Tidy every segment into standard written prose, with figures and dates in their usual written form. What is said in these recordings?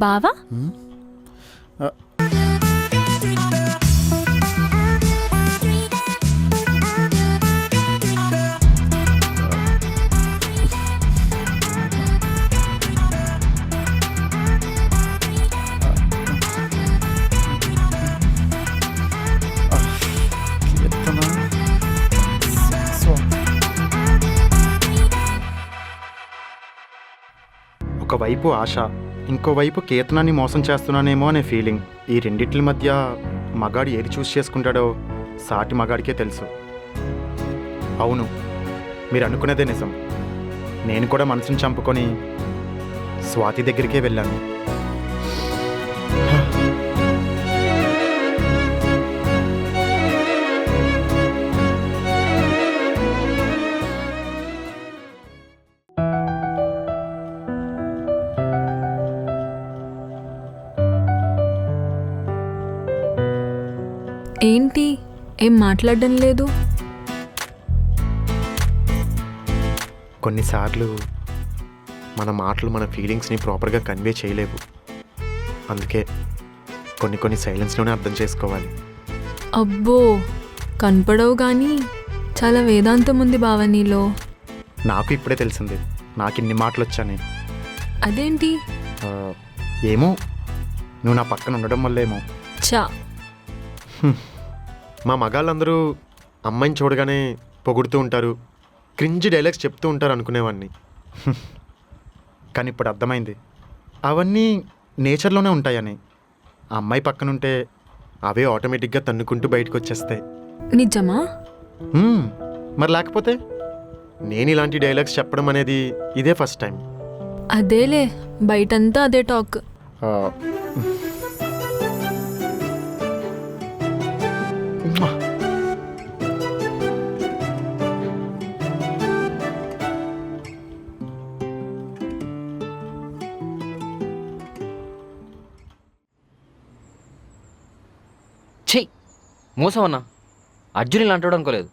బావా ఒకవైపు ఆశ, ఇంకోవైపు కీర్తనాన్ని మోసం చేస్తున్నానేమో అనే ఫీలింగ్. ఈ రెండిట్ల మధ్య మగాడు ఏది చూస్ చేసుకుంటాడో సాటి మగాడికే తెలుసు. అవును, మీరు అనుకున్నదే నిజం. నేను కూడా మనసుని చంపుకొని స్వాతి దగ్గరికే వెళ్ళాను. ఏంటి ఏం మాట్లాడడం లేదు? కొన్నిసార్లు మన మాటలు మన ఫీలింగ్స్ని ప్రాపర్గా కన్వే చేయలేవు. అందుకే కొన్ని సైలెన్స్లోనే అర్థం చేసుకోవాలి. అబ్బో, కనపడవు కానీ చాలా వేదాంతం ఉంది బావ నీలో. నాకు ఇప్పుడే తెలిసింది నాకు ఇన్ని మాటలు వచ్చాని. అదేంటి? ఏమో, నువ్వు నా పక్కన ఉండడం వల్లేమో. చా, మా మగాళ్ళందరూ అమ్మాయిని చూడగానే పొగుడుతూ ఉంటారు, క్రింజ్ డైలాగ్స్ చెప్తూ ఉంటారు అనుకునేవాడిని. కానీ ఇప్పుడు అర్థమైంది అవన్నీ నేచర్లోనే ఉంటాయని. ఆ అమ్మాయి పక్కనుంటే అవే ఆటోమేటిక్గా తన్నుకుంటూ బయటకు వచ్చేస్తాయి. నిజమా? మరి లేకపోతే నేను ఇలాంటి డైలాగ్స్ చెప్పడం అనేది ఇదే ఫస్ట్ టైం. అదేలే, బయటంతా అదే టాక్. చెయ్యి మోసం అన్నా. అర్జున్ ఇలా అంటాడు అనుకోలేదు.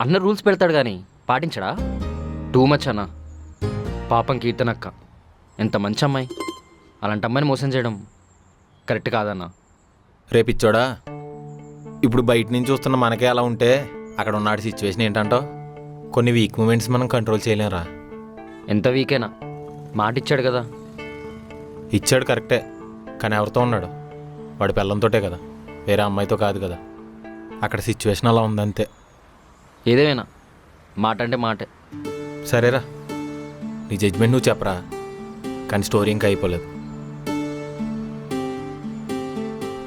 అన్న రూల్స్ పెడతాడు కానీ పాటించడా? టూ మచ్ అన్నా. పాపం కీర్తనక్క ఎంత మంచి అమ్మాయి, అలాంటి అమ్మాయిని మోసం చేయడం కరెక్ట్ కాదన్నా. రేపిచ్చోడా, ఇప్పుడు బయట నుంచి చూస్తున్న మనకే అలా ఉంటే అక్కడ ఉన్నాడు సిచ్యువేషన్ ఏంటంటావు? కొన్ని వీక్ మూమెంట్స్ మనం కంట్రోల్ చేయలేంరా. ఎంత వీకేనా, మాట ఇచ్చాడు కదా. ఇచ్చాడు కరెక్టే, కానీ ఎవరితో ఉన్నాడు? వాడి పిల్లంతోటే కదా, వేరే అమ్మాయితో కాదు కదా. అక్కడ సిచ్యువేషన్ అలా ఉందంతే. ఏదేమైనా మాట అంటే మాటే. సరేరా, నీ జడ్జ్మెంట్ నువ్వు చెప్పరా, కానీ స్టోరీ ఇంకా అయిపోలేదు.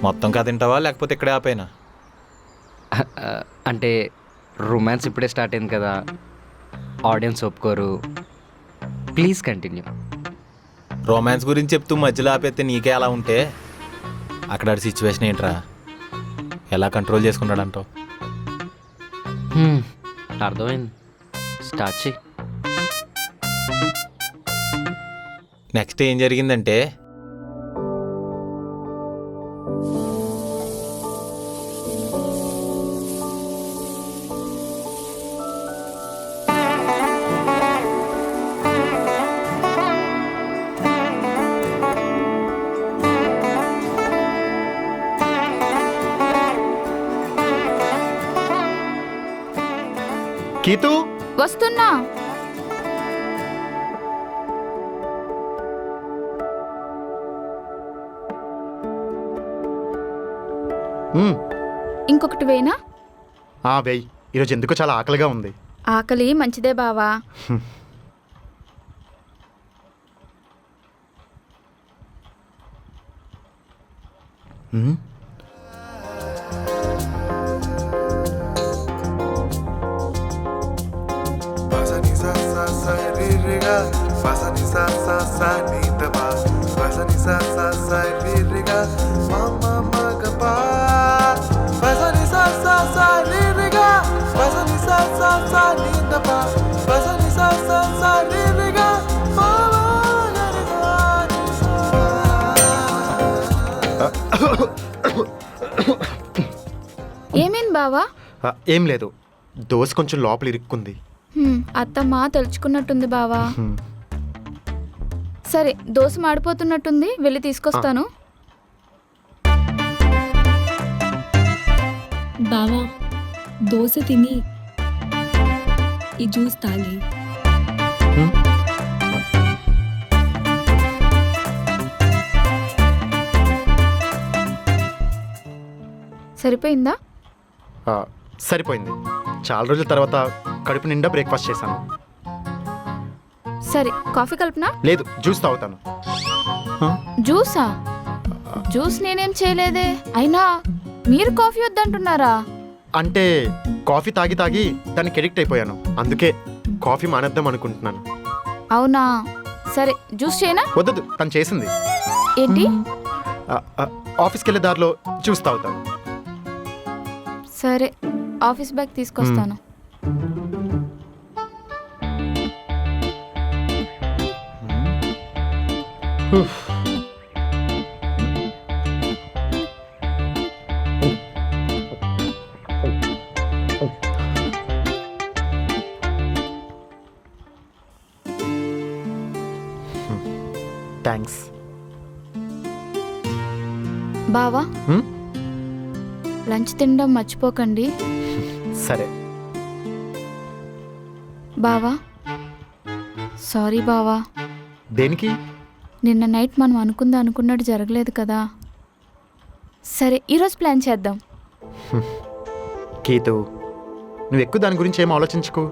మొత్తం కథ వింటావా లేకపోతే ఇక్కడే ఆపైనా? అంటే రొమాన్స్ ఇప్పుడే స్టార్ట్ అయింది కదా, ఆడియన్స్ ఒప్పుకోరు. Please continue. రొమాన్స్ గురించి చెప్తూ మధ్యలో ఆపేస్తే నీకే అలా ఉంటే అక్కడ సిచ్యువేషన్ ఏంట్రా, ఎలా కంట్రోల్ చేసుకున్నాడంటావు? అర్థమైంది, స్టార్ట్ చెయ్యి. నెక్స్ట్ ఏం జరిగిందంటే, కీతు వస్తున్నా. ఇంకొకటి వేనా? వెయ్, ఈరోజు ఎందుకో చాలా ఆకలిగా ఉంది. ఆకలి మంచిదే బావా. ఏమేం బావా? ఏం లేదు, దోశ కొంచెం లోపల ఇరుక్కుంది. అత్తమ్మ తెలుసుకున్నట్టుంది బావా. సరే దోశ మాడిపోతున్నట్టుంది, వెళ్ళి తీసుకొస్తాను. బావా దోశ తిని ఈ జ్యూస్ తాగి. సరిపోయిందా? సరిపోయింది. చాలా రోజుల తర్వాత కడుపు నిండా బ్రేక్ఫాస్ట్ చేశాను. సరే కాఫీ కలుపునా? లేదు, జ్యూస్ తాగుతాను. జ్యూసా? జ్యూస్ నేనేం చేయలేదే. అయినా మీరు కాఫీ వద్దంటున్నారా? అంటే కాఫీ తాగి తాగి దానికి ఎడిక్ట్ అయిపోయాను. అందుకే కాఫీ మానేద్దాం అనుకుంటున్నాను. అవునా? సరే జ్యూస్ చేయనా? వద్దదు, తను చేసింది. ఏంటి? ఆఫీస్కి వెళ్ళే దారిలో జ్యూస్ తాగుతాను. సరే ఆఫీస్ బ్యాగ్ తీసుకొస్తాను. థ్యాంక్స్. బావా లంచ్ తినడం మర్చిపోకండి. సరే. బావా సారీ బావా. దేనికి? నిన్న నైట్ మనం అనుకున్నట్టు జరగలేదు కదా. సరే ఈరోజు ప్లాన్ చేద్దాం. గీతు, నువ్వు ఎక్కువ దాని గురించి ఏం ఆలోచించుకో.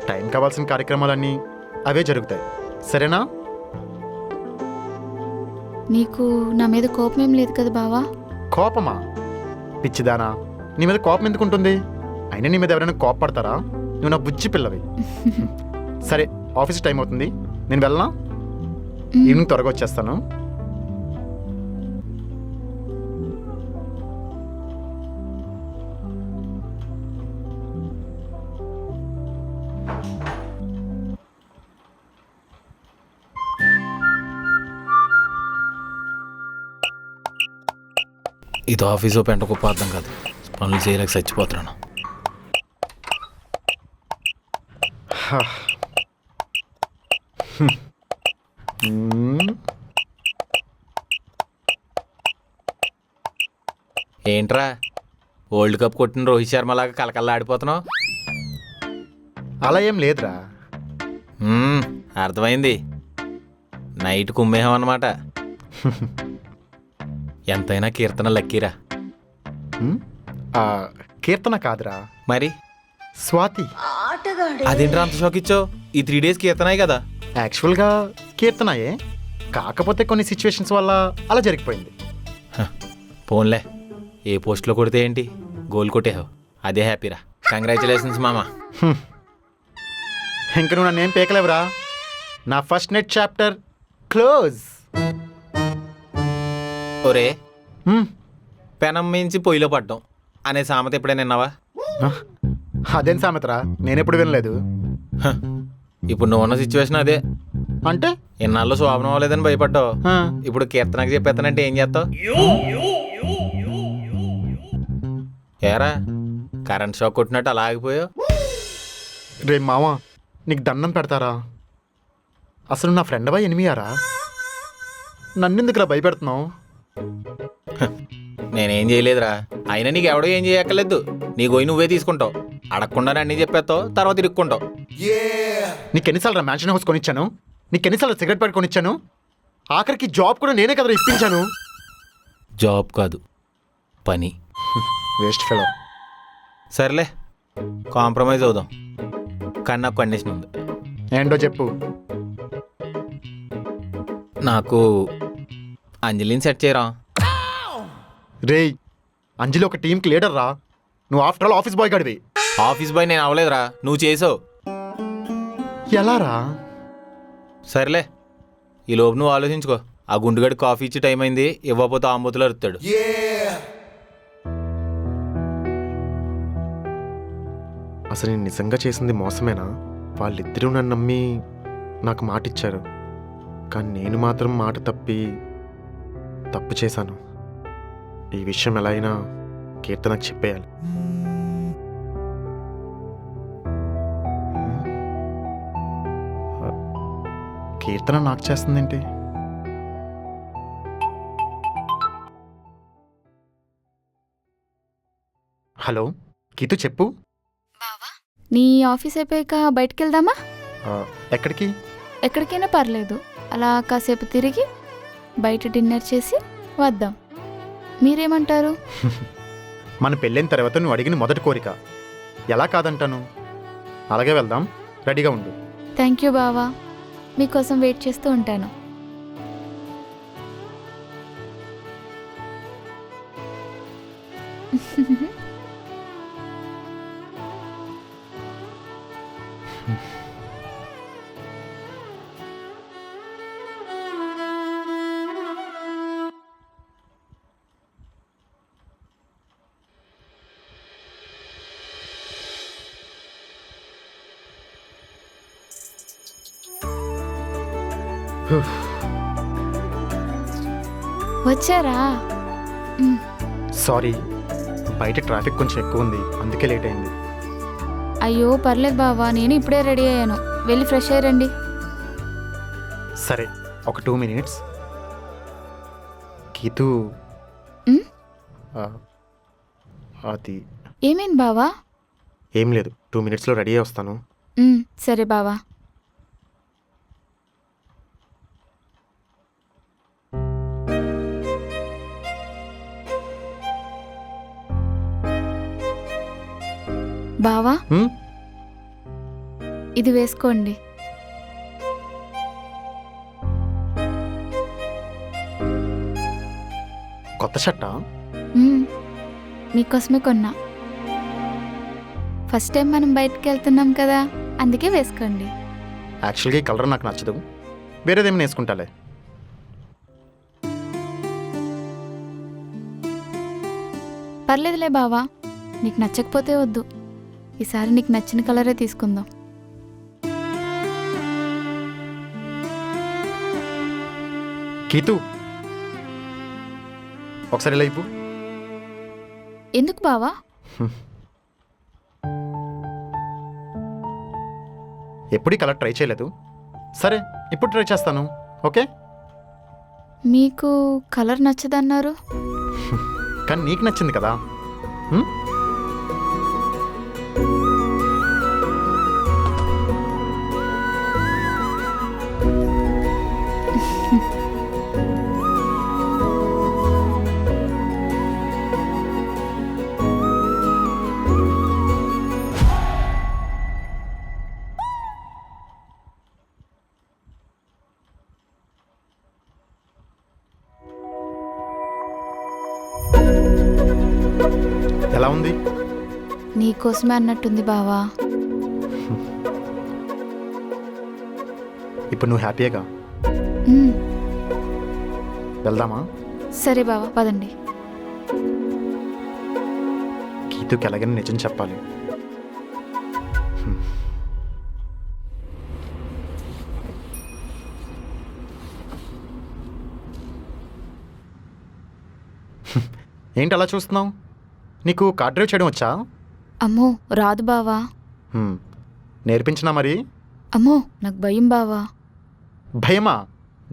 టైం కావాల్సిన కార్యక్రమాలన్నీ అవే జరుగుతాయి. సరేనా? నీకు నా మీద కోపం ఏం లేదు కదా బావా? కోపమా? పిచ్చిదానా, నీ మీద కోపం ఎందుకు ఉంటుంది? అయినా నీ మీద ఎవరైనా కోపపడతారా? నువ్వు నా బుజ్జి పిల్లవి. సరే, ఆఫీస్ టైం అవుతుంది, నేను వెళ్ళనా? ఈవినింగ్ త్వరగా వచ్చేస్తాను. ఇది ఆఫీసు పెంట కుప్ప అర్థం కాదు. పనులు చేయలేక చచ్చిపోతున్నాను. ఏంట్రా వరల్డ్ కప్ కొట్టిన రోహిత్ శర్మ లాగా కలకల్లా ఆడిపోతున్నావు? అలా ఏం లేదురా. అర్థమైంది. నైట్ కుమ్మేహం అన్నమాట. ఎంతైనా కీర్తన లక్కీరా. కీర్తన కాదురా, మరి స్వాతి. అదేంట్రా అంత షాక్ ఇచ్చావు? ఈ 3 days కీర్తనాయి కదా. యాక్చువల్గా కీర్తనయే, కాకపోతే కొన్ని సిచ్యువేషన్స్ వల్ల అలా జరిగిపోయింది. పోన్లే, ఏ పోస్ట్లో కొడితే ఏంటి, గోల్ కొట్టేహావు, అదే హ్యాపీరా. కంగ్రాచులేషన్స్ మామా. ఇంక నువ్వు నన్నేం పేకలేవురా. నా ఫస్ట్ నెట్ చాప్టర్ క్లోజ్. ఒరే, పెనం మించి పొయ్యిలో పడ్డం అనే సామెత ఎప్పుడైనా విన్నావా? అదేం సామెతరా, నేనెప్పుడు వినలేదు. ఇప్పుడు నువ్వు ఉన్న సిచ్యువేషన్ అదే. అంటే ఇన్నాళ్ళు శోభనం అవ్వలేదని భయపడ్డావు. ఇప్పుడు కీర్తనకు చెప్పేస్తానంటే ఏం చేస్తావు? ఏరా కరెంట్ షాక్ కొట్టినట్టు అలా ఆగిపోయావు? రే మావా, నీకు దండం పెడతారా? అసలు నా ఫ్రెండ్వా ఎనిమియారా? నన్నెందుకులా భయపెడుతున్నావు? నేనేం చేయలేదురా. అయినా నీకు ఎవడో ఏం చేయక్కర్లేదు. నీ గోయి నువ్వే తీసుకుంటావు. అడగకుండానే అన్నీ చెప్పేస్తావు, తర్వాత ఇరుక్కుంటావు. నీకెన్నిసార్లు మ్యాన్షన్ హౌస్ కొనిచ్చాను? నీకెన్నిసార్లు సిగరెట్ ప్యాకెట్ కొనిచ్చాను? ఆఖరికి జాబ్ కూడా నేనే కదా ఇప్పించాను. జాబ్ కాదు, పని. Waste fellow. సర్లే, కాంప్రమైజ్ అవుదాం. కానీ నాకు కండిషన్ ఉంది. ఏంటో చెప్పు. నాకు అంజలిని సెట్ చేయరా? రేయ్, అంజలి ఒక టీంకి లీడర్ రా. నువ్వు ఆఫ్టర్ ఆల్ ఆఫీస్ బాయ్ గడివి. ఆఫీస్ బాయ్ నేను అవ్వలేదురా, నువ్వు చేసావు. ఎలా రా? సర్లే, ఈ లోపు నువ్వు ఆలోచించుకో. ఆ గుండుగడి కాఫీ ఇచ్చి టైం అయింది, ఇవ్వకపోతే ఆంబోతులు అరుతాడు. అసలు నేను నిజంగా చేసింది మోసమేనా? వాళ్ళిద్దరూ నన్ను నమ్మి నాకు మాట ఇచ్చారు, కానీ నేను మాత్రం మాట తప్పు చేశాను. ఈ విషయం ఎలా అయినా కీర్తనకు చెప్పేయాలి. కీర్తన నాకు చేస్తుందేంటి? హలో గీతు, చెప్పు. బావా నీ ఆఫీస్ అయిపోయాక బయటికి వెళ్దామా? ఎక్కడికి? ఎక్కడికైనా పర్లేదు, అలా కాసేపు తిరిగి బయట డిన్నర్ చేసి వద్దాం. మీరేమంటారు? మన పెళ్ళైన తర్వాత నువ్వు అడిగిన మొదటి కోరిక, ఎలా కాదంటాను? అలాగే వెళ్దాం, రెడీగా ఉండు. థ్యాంక్ యూ బావా, మీకోసం వెయిట్ చేస్తూ ఉంటాను. వచ్చారా? సారీ, బయట ట్రాఫిక్ కొంచెం ఎక్కువ ఉంది, అందుకే లేట్ అయింది. అయ్యో పర్లేదు బావా, నేను ఇప్పుడే రెడీ అయ్యాను, వెళ్ళి ఫ్రెష్ అయ్యారండి. సరే, ఒక 2 minutes. గీతు, ఉమ్, అది ఏమైంది బావా? ఏం లేదు, 2 minutesలో రెడీ అయ్యి వస్తాను. సరే బావా. బావా హ్మ్? ఇది వేసుకోండి. కొత్త షర్టా? మీకోసమే కొన్నా. ఫస్ట్ టైం మనం బయటకు వెళ్తున్నాం కదా, అందుకే వేసుకోండి. యాక్చువల్గా ఈ కలర్ నాకు నచ్చదు, వేరేదేమైనా వేసుకుంటాలే. పర్లేదులే బావా, నీకు నచ్చకపోతే వద్దు, ఈసారి నీకు నచ్చిన కలరే తీసుకుందాం. గీతు, ఒకసారి ఇలా ఇవ్వు. ఎందుకు బావా? ఎప్పుడు ఈ కలర్ ట్రై చేయలేదు, సరే ఇప్పుడు ట్రై చేస్తాను. ఓకే? మీకు కలర్ నచ్చదన్నారు. కానీ నీకు నచ్చింది కదా. హ్మ్? ఎలా ఉంది? నీకోసమే అన్నట్టుంది బావా. ఇప్పుడు నువ్వు హ్యాపీగా ఉమ్, వెళ్దామా? సరే బావా, పదండి. గీతుకి ఎలాగైనా నిజం చెప్పాలి. ఏంటి అలా చూస్తున్నావు? నీకు కార్ డ్రైవ్ చేయడం వచ్చా? అమ్మో రాదు బావా. నేర్పించినా మరి? అమ్మో నాకు భయం బావా. భయమా?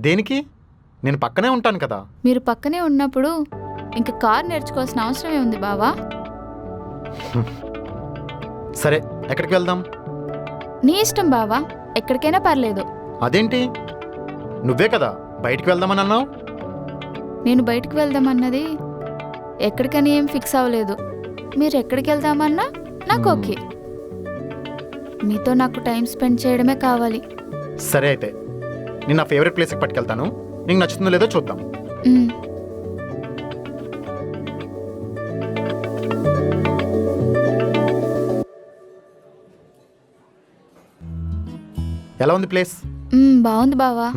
దేనికి? నేను పక్కనే ఉంటాను కదా. మీరు పక్కనే ఉన్నప్పుడు ఇంకా కార్ నేర్చుకోవాల్సిన అవసరమే ఉంది బావా. సరే, ఎక్కడికి వెళ్దాం? నీ ఇష్టం బావా, ఎక్కడికైనా పర్లేదు. అదేంటి, నువ్వే కదా బయటికి వెళ్దామని అన్నావు? నేను బయటికి వెళ్దామన్నది ఎక్కడికని ఏం ఫిక్స్ అవ్వలేదు. మీరు ఎక్కడికి వెళ్దామన్నా నాకు ఓకే. మీతో నాకు టైం స్పెండ్ చేయడమే కావాలి. సరే అయితే నేను నా ఫేవరెట్ ప్లేస్కి పట్టుకెళ్తాను, నీకు నచ్చుతుందో లేదో చూద్దాం. ఉమ్, ఎలా ఉంది ప్లేస్? బాగుంది బావా.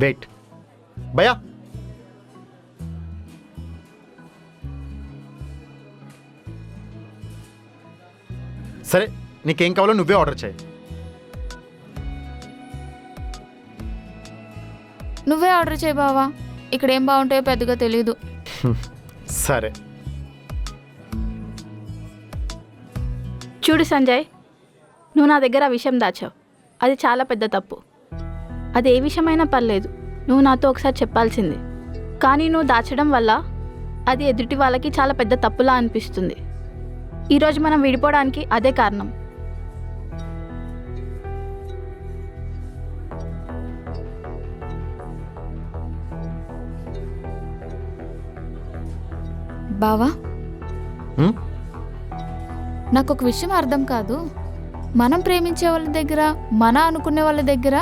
వెయిట్ భయా, సరే నీకేం కావాలో నువ్వే ఆర్డర్ చేయి. నువ్వే ఆర్డర్ చేయి బావా, ఇక్కడ ఏం బాగుంటాయో పెద్దగా తెలీదు. సరే. చూడు సంజయ్, నువ్వు నా దగ్గర ఆ విషయం దాచావు, అది చాలా పెద్ద తప్పు. అది ఏ విషయమైనా పర్లేదు, నువ్వు నాతో ఒకసారి చెప్పాల్సింది. కానీ నువ్వు దాచడం వల్ల అది ఎదుటి వాళ్ళకి చాలా పెద్ద తప్పులా అనిపిస్తుంది. ఈరోజు మనం విడిపోవడానికి అదే కారణం. బావా, హ్మ్? నాకు ఒక విషయం అర్థం కాదు. మనం ప్రేమించే వాళ్ళ దగ్గర, మన అనుకునే వాళ్ళ దగ్గర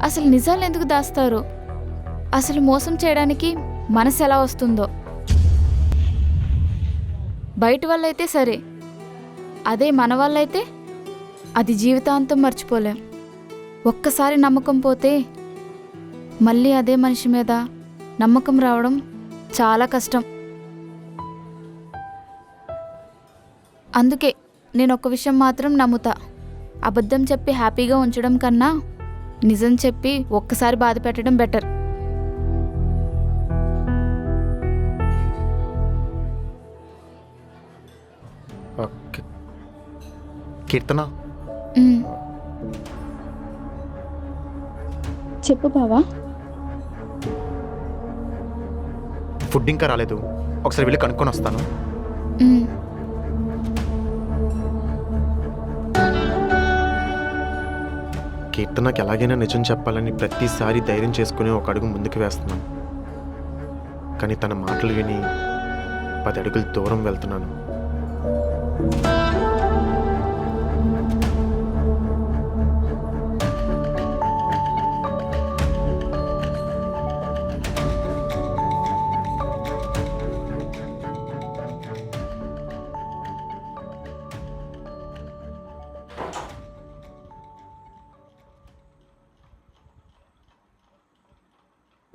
అసలు నిజాలు ఎందుకు దాస్తారు? అసలు మోసం చేయడానికి మనసు ఎలా వస్తుందో. బయట వాళ్ళైతే సరే, అదే మన వాళ్ళైతే అది జీవితాంతం మర్చిపోలేం. ఒక్కసారి నమ్మకం పోతే మళ్ళీ అదే మనిషి మీద నమ్మకం రావడం చాలా కష్టం. అందుకే నేను ఒక విషయం మాత్రం నమ్ముతా. అబద్ధం చెప్పి హ్యాపీగా ఉంచడం కన్నా నిజం చెప్పి ఒక్కసారి బాధ పెట్టడం బెటర్. ఓకే. కీర్తన, చెప్పు బావా. ఫుడ్ ఇంకా రాలేదు, ఒకసారి వెళ్ళి కనుక్కొని వస్తాను. కీర్తనకి ఎలాగైనా నిజం చెప్పాలని ప్రతిసారి ధైర్యం చేసుకుని ఒక అడుగు ముందుకు వేస్తున్నాను. కానీ తన మాటలు విని 10 అడుగులు దూరం వెళ్తున్నాను.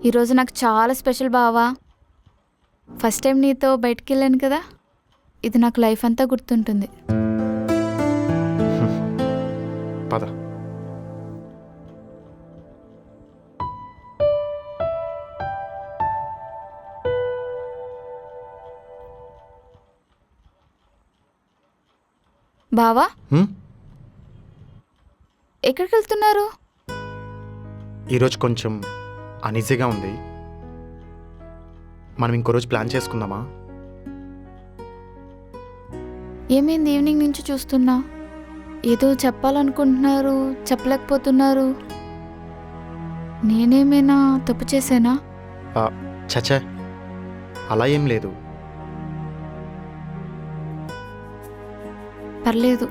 ఈరోజు నాకు చాలా స్పెషల్ బావా. ఫస్ట్ టైం నీతో బయటికి వెళ్ళాను కదా, ఇది నాకు లైఫ్ అంతా గుర్తుంటుంది. పద. బావా, హ్మ్? ఎక్కడికి వెళ్తున్నారు? ఈరోజు కొంచెం అనీజీగా ఉంది. మనం ఇంకో రోజు ప్లాన్ చేసుకుందామా? ఏమైంది? ఈవినింగ్ నుంచి చూస్తున్నా ఏదో చెప్పాలనుకుంటున్నారు, చెప్పలేకపోతున్నారు. నేనేమైనా తప్పు చేశానా? చచ్చా, అలా ఏం లేదు. పర్లేదు,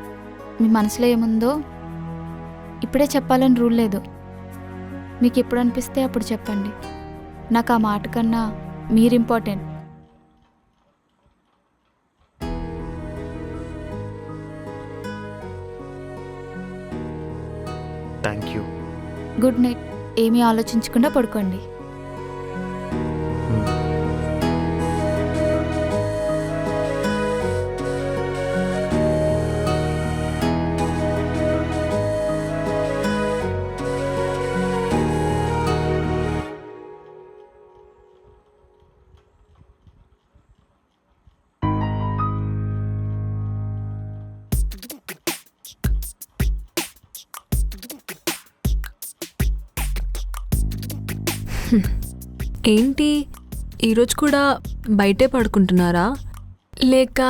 మీ మనసులో ఏముందో ఇప్పుడే చెప్పాలని రూల్ లేదు. మీకు ఎప్పుడు అనిపిస్తే అప్పుడు చెప్పండి. నాకు ఆ మాట కన్నా మీరు important. Thank you. Good night. ఏమీ ఆలోచించకుండా పడుకోండి. ఏంటి ఈరోజు కూడా బయటే పడుకుంటున్నారా, లేక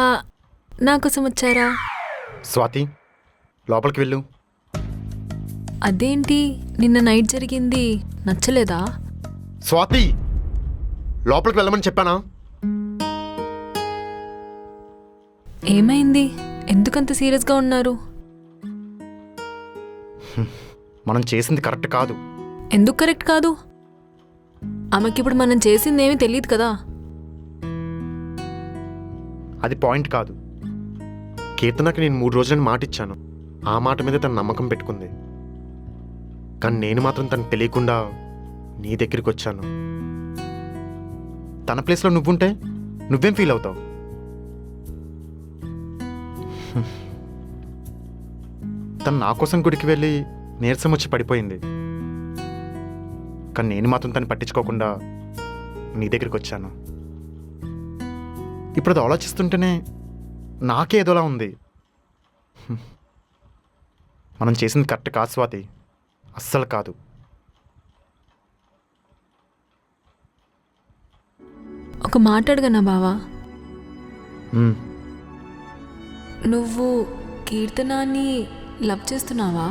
నా కోసం వచ్చారా? స్వాతి, లోపలికి వెళ్ళు. అదేంటి, నిన్న నైట్ జరిగింది నచ్చలేదా? స్వాతి, లోపలికి వెళ్ళమని చెప్పానా? ఏమైంది? ఎందుకంత సీరియస్గా ఉన్నారు? మనం చేసింది కరెక్ట్ కాదు. ఎందుకు కరెక్ట్ కాదు? ఆమెకిప్పుడు మనం చేసింది ఏమీ తెలియదు కదా. అది పాయింట్ కాదు. కీర్తనకి నేను 3 రోజులని మాట ఇచ్చాను. ఆ మాట మీద తన నమ్మకం పెట్టుకుంది. కానీ నేను మాత్రం తనకు తెలియకుండా నీ దగ్గరికి వచ్చాను. తన ప్లేస్లో నువ్వుంటే నువ్వేం ఫీల్ అవుతావు? తను నా కోసం గుడికి వెళ్ళి నీరసం వచ్చి పడిపోయింది. కానీ నేను మాత్రం తను పట్టించుకోకుండా నీ దగ్గరికి వచ్చాను. ఇప్పుడు అది ఆలోచిస్తుంటేనే నాకే ఏదోలా ఉంది. మనం చేసింది కరెక్ట్ కాదు స్వాతి, అస్సలు కాదు. ఒక మాట అడగనా బావా? మ్మ్. నువ్వు కీర్తనాన్ని లవ్ చేస్తున్నావా?